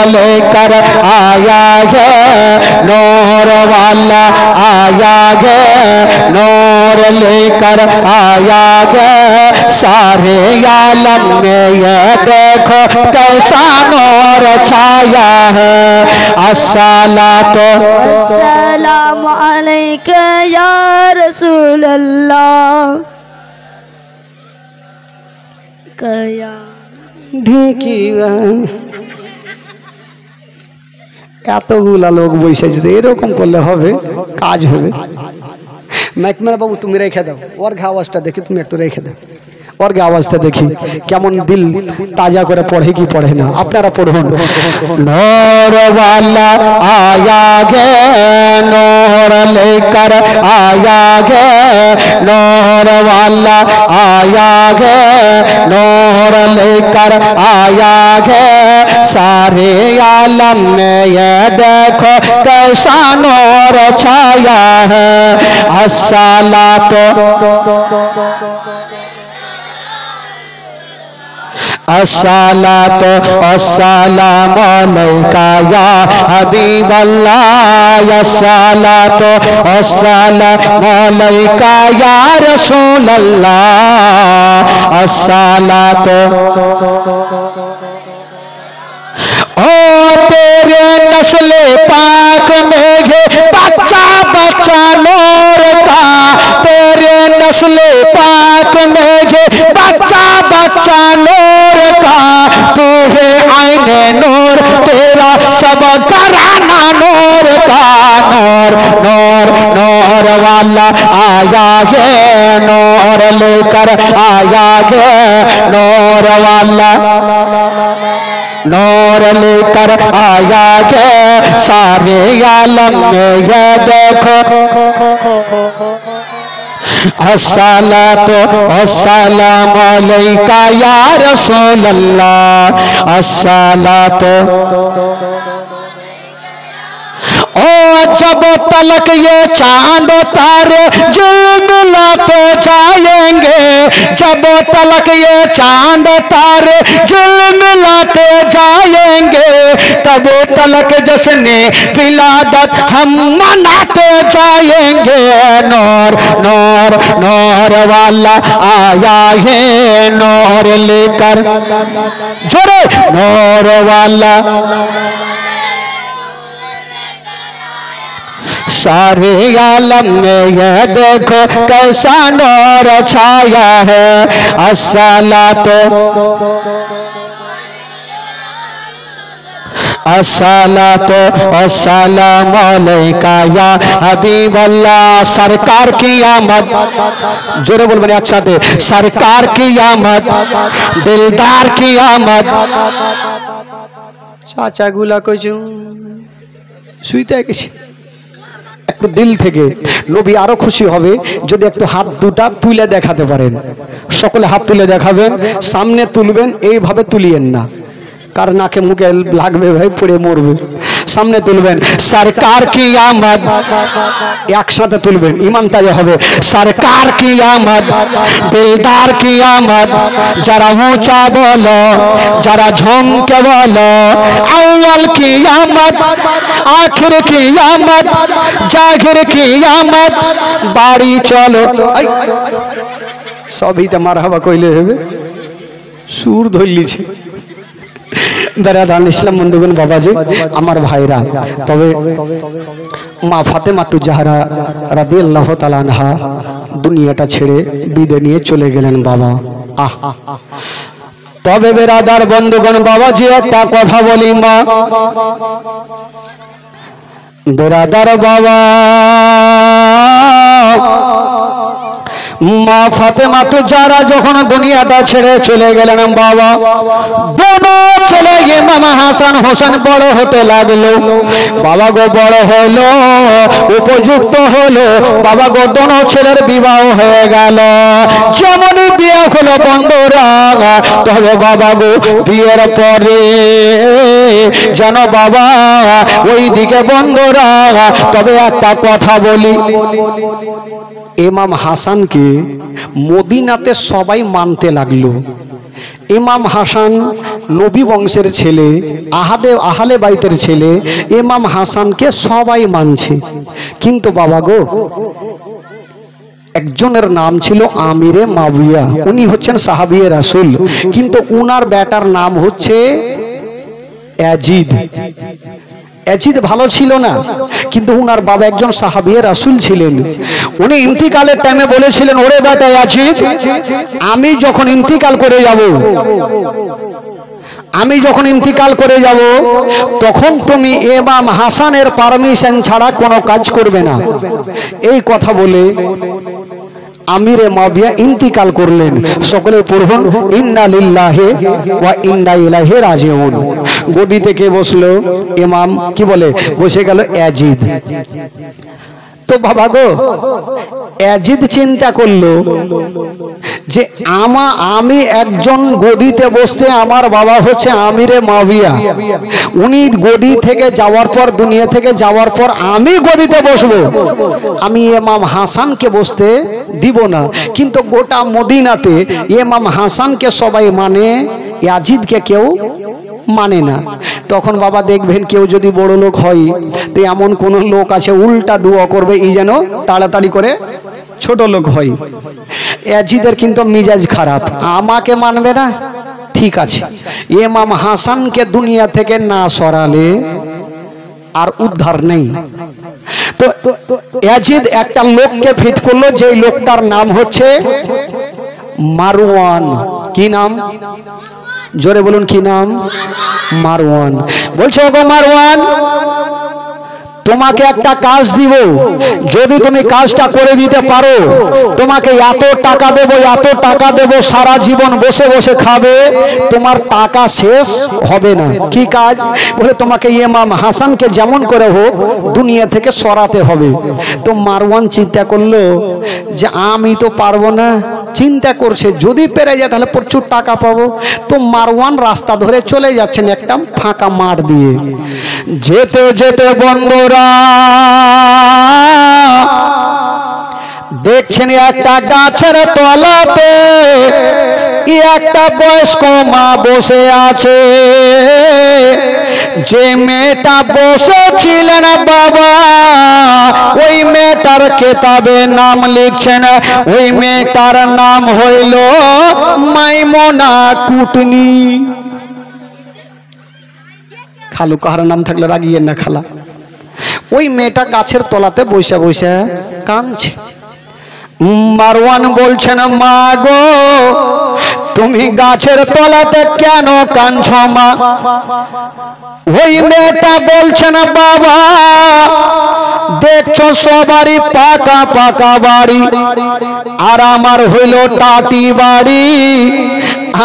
लेकर आया है, नूर वाला आया है, नूर लेकर आया है। सारे आलम में ये देखो कैसा नूर छाया है। अस्सलातु अस्सलामु अलैका या रसूल अल्लाह। कया ढेकी এতগুলা লোক বসে যদি এরকম করলে হবে, কাজ হবে। ম্যাকম্যান বাবু তুমি রেখে দাও, ওর আওয়াজটা দেখি, তুমি একটু রেখে দাও, ওর আওয়াজটা দেখি কেমন দিল তাজা করে পড়ে কি পড়ে না। আপনারা পড়ুন। नूर वाला आया गे, नूर लेकर आया गे, नूर वाला आया गे, नूर लेकर आया गे। सारे आलम में ये देखो कैसा नूर छाया है। अस्सलातु अस्सलातु अस्सलामु अलैका या हबीबल्लाह। अस्सलातु अस्सलामु अलैका या रसूलल्लाह। अस्सलातु ओ तेरे नस्ल पाक में है बच्चा बच्चा नूर का, तेरे नस्ल पाक में है बच्चा बच्चा नूर का। तू है आईने नूर, तेरा सब घराना नूर का। नूर नूर नूर वाला आया है, नूर लेकर आया है, नूर वाला नूर लेकर आया है। सारे आलम में ये देखो अस्सलातु अस्सलामु अलैका या रसूलल्लाह। अस्सलातु ओ जब तलक ये चांद तारे झिलमिलाते जाएंगे, जब तलक ये चांद तारे झिलमिलाते जाएंगे, तब तलक जश्ने विलादत हम मनाते जाएंगे। नूर नूर नूर वाला आया है, नूर लेकर जोरे नूर वाला। सारे आलम में ये देखो कैसा नूर छाया है। अस्सलातु अस्सलातु अस्सलामु अलैका या हबीबल्लाह। सरकार की आमद, जोरे बोल बने अच्छा थे, सरकार की आमद, दिलदार की आमद। चाचा गुला को শুইতে গেছে একটু দিল থেকে নবী আরো খুশি হবে যদি একটু হাত দুটা তুলে দেখাতে পারেন। সকলে হাত তুলে দেখাবেন, সামনে তুলবেন, এইভাবে তুলিয়েন না, কার নাকে মুখে লাগবে ভাই, পড়ে মরবে। সামনে তুলবেন, সরকার কি আমদ, একসাথে তুলবেন, ইমান তাজা হবে। সরকার কি আমদ, দিলদার কি আমদ। যারা ऊंचा বলো, যারা ঝমকে বলো, আউয়াল কি আমদ, আখির কি আমদ, জাহির কি আমদ। বাড়ি চলো, সবই তো মারহাবা কইলে হবে, সুর ধরলিছে। বেরাদান ইসলাম বন্ধুগণ, বাবাজি আমার ভাইরা, তবে মা ফাতেমাতু জাহরা রাদিয়াল্লাহু তাআলা আনহা দুনিয়াটা ছেড়ে বিদায় নিয়ে চলে গেলেন বাবা। আহ তবে বেরাদার বন্ধুগণ, বাবাজি একটা কথা বলি, মা বেরাদার বাবা মা ফাতেমাতু জাহরা যখন দুনিয়াটা ছেড়ে চলে গেলেন বাবা, দোনো ছেলে ইমাম হাসান হোসেন বড় হতে লাগলো। বাবা গো বড় হলো, উপযুক্ত হলো, বাবা গো দোনো ছেলের বিবাহ হয়ে গেল। যেমনই বিয়ে হলো বন্ধুরা, তবে বাবা গো বিয়ের পরে যেন বাবা ওই দিকে বন্ধুরা, তবে একটা কথা বলি, ইমাম হাসানকে মদিনাতে সবাই মানতে লাগলো। ইমাম হাসান নবী বংশের ছেলে, আহলে বাইতের ছেলে ইমাম হাসানকে সবাই মানছে। কিন্তু বাবা গো, একজনের নাম ছিল আমিরে মাবিয়া, উনি হচ্ছেন সাহাবিয়ে রাসূল, কিন্তু উনার বেটার নাম হচ্ছে ইয়াজিদ। ইয়াজিদ ভালো ছিল না, কিন্তু উনার বাবা একজন সাহাবিয়ে রাসূল ছিলেন। উনি ইন্তিকালের টাইমে বলেছিলেন, ওরে বেটা ইয়াজিদ, আমি যখন ইন্তিকাল করে যাব তখন তুমি ইমাম হাসানের পারমিশন ছাড়া কোনো কাজ করবে না। এই কথা বলে আমিরে মাবিয়া ইন্তিকাল করলেন। সকলে পড়ুন ইন্না লিল্লাহি ওয়া ইন্না ইলাইহি রাজিউন। গদিতে কে বসলো? ইমাম কি বলে বসে গেল ইয়াজিদ। তো বাবা গো, ইয়াজিদ চিন্তা করলো যে আমি একজন গদিতে বসতে, আমার বাবা হচ্ছে আমিরে মাবিয়া, উনি গদি থেকে যাওয়ার পর, দুনিয়া থেকে যাওয়ার পর আমি গদিতে বসবো, আমি ইমাম হাসানকে বসতে দিব না। কিন্তু গোটা মদিনাতে ইমাম হাসানকে সবাই মানে, ইয়াজিদকে কেউ মানে না। তখন বাবা দেখবেন কেউ যদি বড় লোক হয় তো এমন কোন লোক আছে উল্টা দোয়া করবে এই যেন তাড়াতাড়ি করে ছোট লোক হয়। ইয়াজিদের কিন্তু মিজাজ খারাপ, আমাকে মানবে না, ঠিক আছে, ইমাম হাসানকে দুনিয়া থেকে না সরালে আর উদ্ধার নেই। তো ইয়াজিদ একটা লোককে ফিট করলো, যে লোকটার নাম হচ্ছে মারওয়ান। কি নাম? জোরে বলুন, কি নাম? মারওয়ান। বলছে, ওগো মারওয়ান, তোমাকে একটা কাজ দিব, যদি তুমি কাজটা করে দিতে পারো তোমাকে এত টাকা দেব, সারা জীবন বসে বসে খাবে, তোমার টাকা শেষ হবে না। কি কাজ? বলে তোমাকে ইমাম হাসানকে যেমন করে হোক দুনিয়া থেকে সরাতে হবে। তো মারওয়ান চিন্তা করলো যে আমি তো পারবো না, চিন্তা করছে যদি পেরে যায় তাহলে প্রচুর টাকা পাবো। তো মারওয়ান রাস্তা ধরে চলে যাচ্ছেন একটা ফাঁকা মাঠ দিয়ে। যেতে যেতে বন্ধুরা দেখছেন একটা গাছের তলাতে একটা বয়স্ক মা বসে আছে। যে মেয়েটা বসেছিলেন বাবা, ওই মেয়েটার কেতাবে নাম লিখছেন, ওই মেয়েটার নাম হইল মাইমুনা কুটনি। খালু কাহার নাম থাকলে রাগিয়েন না খালা। ওই মেয়েটা গাছের তলাতে বসে বসে কাঁদছে। মারওয়ান বলছেন, মা গো তুমি গাছের তলাতে কেন কাঁদছো মা? ওই মেয়েটা বলছেন, বাবা দেখছো সবারই পাকা পাকা বাড়ি, আর আমার হইল টাটি বাড়ি,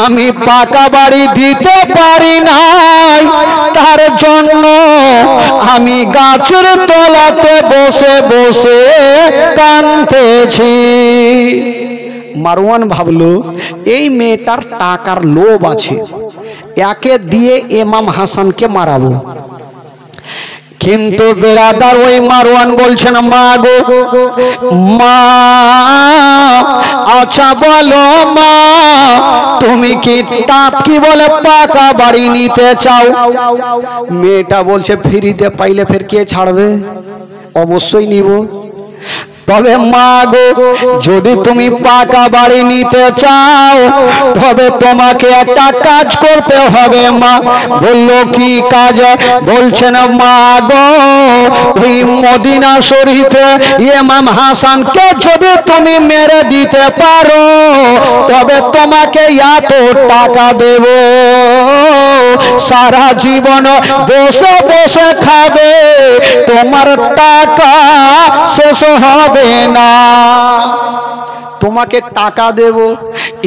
আমি পাকা বাড়ি দিতে পারি নাই, তার জন্য আমি গাছের তলাতে বসে বসে কাঁদতেছি। মারওয়ান ভাবলো এই মেয়েটার টাকার লোভ আছে, একে দিয়ে ইমাম হাসানকে মারাবো। কিন্তু বেরাদার ওই মারওয়ান বলছেন, মা গো মা, আচ্ছা বলো মা, তুমি কি বলে পাকা বাড়ি নিতে চাও? মেয়েটা বলছে, ফ্রিতে পাইলে ফের কে ছাড়বে, অবশ্যই নিব। তবে মা গো যদি তুমি পাকা বাড়ি নিতে চাও তবে তোমাকে একটা কাজ করতে হবে মা। বললো কি কাজ? বলছেন, মা গো ওই মদিনা শরীফে ইমাম হাসানকে যদি তুমি মেরে দিতে পারো তবে তোমাকে এত টাকা দেব, সারা জীবন বসে বসে খাবে, তোমার টাকা শেষ হবে না, তোমাকে টাকা দেব।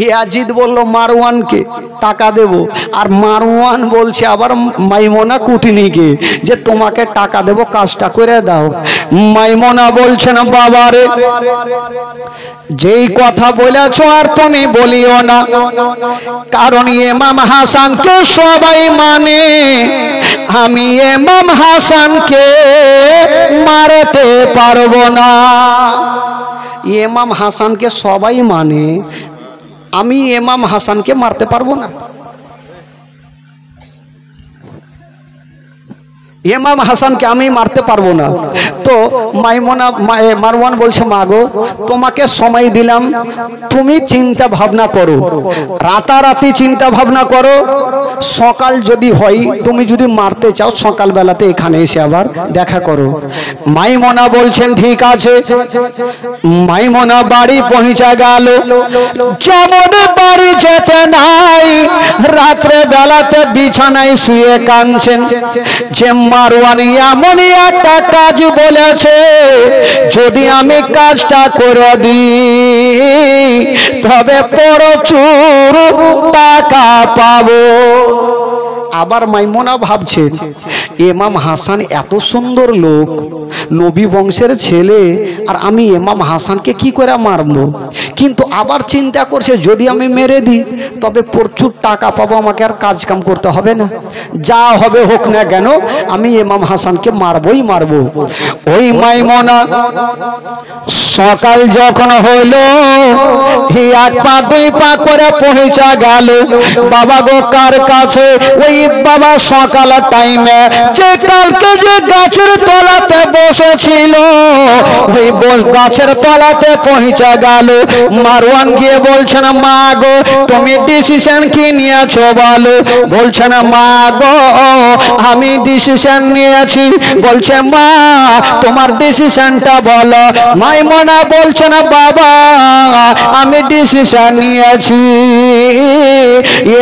ইয়াজিদ বলল মারওয়ানকে টাকা দেব, আর মারওয়ান বলছে আবার মাইমুনা কুটনিকে যে তোমাকে টাকা দেব, কাজটা করে দাও। মাইমুনা বলছেন, বাবারে যেই কথা বলেছ আর তুমি বলিও না, কারণ ইমাম হাসানকে সবাই মানে, আমি ইমাম হাসানকে মারতে পারবো না। ইমাম হাসানকে সবাই মানে, আমি ইমাম হাসানকে মারতে পারবো না। ইমাম হাসানকে আমি মারতে পারবো না। তো মারওয়ান বলছে, মা গো তোমাকে সময় দিলাম, তুমি চিন্তা ভাবনা করো, রাতারাতি চিন্তা ভাবনা করো, সকাল যদি হয়, তুমি যদি মারতে চাও সকাল বেলাতে এখানে এসে আবার দেখা করো। মাইমুনা বলছেন ঠিক আছে। মাইমুনা বাড়ি পৌঁছে গেল। যেমন বাড়ি যেতে নাই, রাত্রে বেলাতে বিছানায় শুয়ে কাঁদছেন যে মারওয়ান এমনই একটা কাজ বলেছে, যদি আমি কাজটা করে দিই তবে প্রচুর টাকা পাবো। আবার মাইমুনা ভাবছে ইমাম হাসান এত সুন্দর লোক, নবী বংশের ছেলে, আর আমি ইমাম হাসানকে কি করে মারবো। কিন্তু আবার চিন্তা করছে যদি আমি মেরে দিই তবে প্রচুর টাকা পাবো, আমাকে আর কাজ কাম করতে হবে না, যা হবে হোক না কেন আমি ইমাম হাসানকে মারবই মারবো। ওই মাইমুনা সকাল যখন হইল, এক পা দুই পা করে পৌঁছা গেল বাবা গো কার কাছে। ওই বাবা সকাল টাইমে যে কালকে যে গাছের তলাতে বসেছিল, ওই গাছের তলাতে পৌঁছা গেল। মারওয়ান গিয়ে বলছেন, মা গো তুমি ডিসিশন কি নিয়েছো বলো। বলছেন, মা গো আমি ডিসিশন নিয়েছি। বলছে, মা তোমার ডিসিশনটা বলো। মাইমুনা বলছেন, বাবা আমি ডিসিশন নিয়েছি,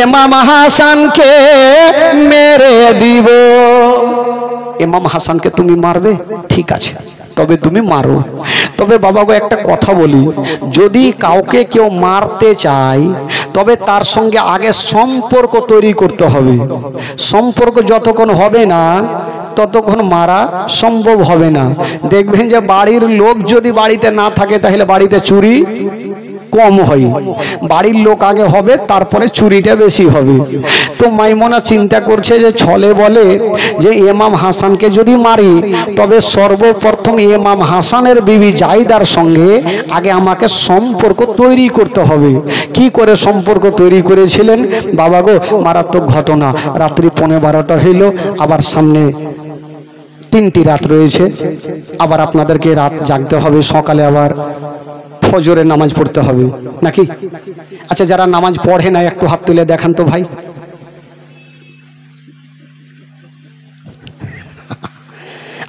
ইমাম হাসানকে মেরে দিব। ইমাম হাসানকে তুমি মারবে? ঠিক আছে, তবে তুমি মারো। তবে বাবা গো একটা কথা বলি, যদি কাউকে কেউ মারতে চায় তবে তার সঙ্গে আগে সম্পর্ক তৈরি করতে হবে। সম্পর্ক যতক্ষণ হবে না ততক্ষণ মারা সম্ভব হবে না। দেখবেন যে বাড়ির লোক যদি বাড়িতে না থাকে তাহলে বাড়িতে চুরি কম হয়, বাড়ির লোক আগে হবে তারপরে চুরিটা বেশি হবে। তো মাইমুনা চিন্তা করছে যে ছলে বলে যে ইমাম হাসানকে যদি মারি তবে সর্বপ্রথম ইমাম হাসানের বিবি জাইদার সঙ্গে আগে আমাকে সম্পর্ক তৈরি করতে হবে। কি করে সম্পর্ক তৈরি করেছিলেন বাবা গো? মারাত্মক ঘটনা। রাত্রি 11:30 হইল, আবার সামনে 3টি রাত রয়েছে, আবার আপনাদেরকে রাত জাগতে হবে, সকালে আবার ফজরের নামাজ পড়তে হবে নাকি? আচ্ছা যারা নামাজ পড়ে না একটু হাত তুলে দেখান তো ভাই।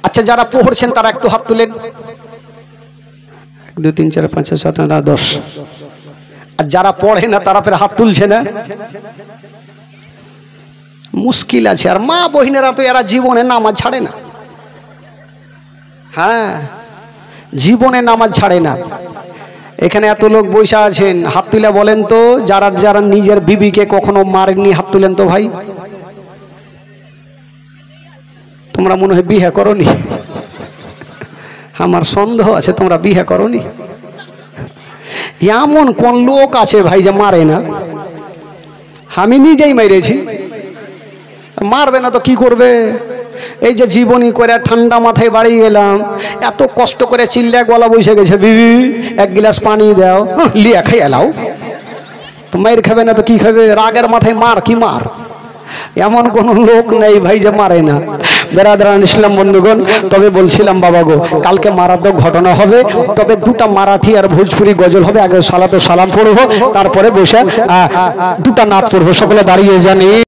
আচ্ছা যারা পড়ছেন তারা একটু হাত তুলেন। 1 2 3 4 5 6 7 8 10। আর যারা পড়ে না তারা ফের হাত তুলছে না, মুশকিল আছে। আর মা বহিনেরা তো এরা জীবনে নামাজ ছাড়ে না। হ্যাঁ, জীবনে নামাজ ছাড়ে না। এখানে এত লোক বসে আছেন, হাত তুলে বলেন তো যারা যারা নিজের বিবিকে কখনো মারেননি, হাত তুলেন তো ভাই। তোমরা মনে হয় বিয়ে করনি, আমার সন্দেহ আছে তোমরা বিয়ে করনি। এমন কোন লোক আছে ভাই যে মারে না? আমি নিজেই মেরেছি। মারবে না তো কি করবে? এই যে জীবনী করে ঠান্ডা মাথায় বাড়ি গেলাম, এত কষ্ট করে চিল্লা গলা বসে গেছে, বিবি 1 গ্লাস পানি দাও, লিয়া খাই এলাও। তো মায়ের খাবে না তো কি খাবে? রাগের মাথায় মার কি মার? এমন কোন লোক নেই ভাই যে মারে না। বেরাদারান ইসলাম বন্ধুগণ, তবে বলছিলাম বাবা গো কালকে মারাত্মক ঘটনা হবে। তবে 2টা মারাঠি আর ভোজপুরি গজল হবে। আগে সালাতো সালাম পড়বো, তারপরে বসে 2টা নাত পড়বো। সকলে দাঁড়িয়ে জানি।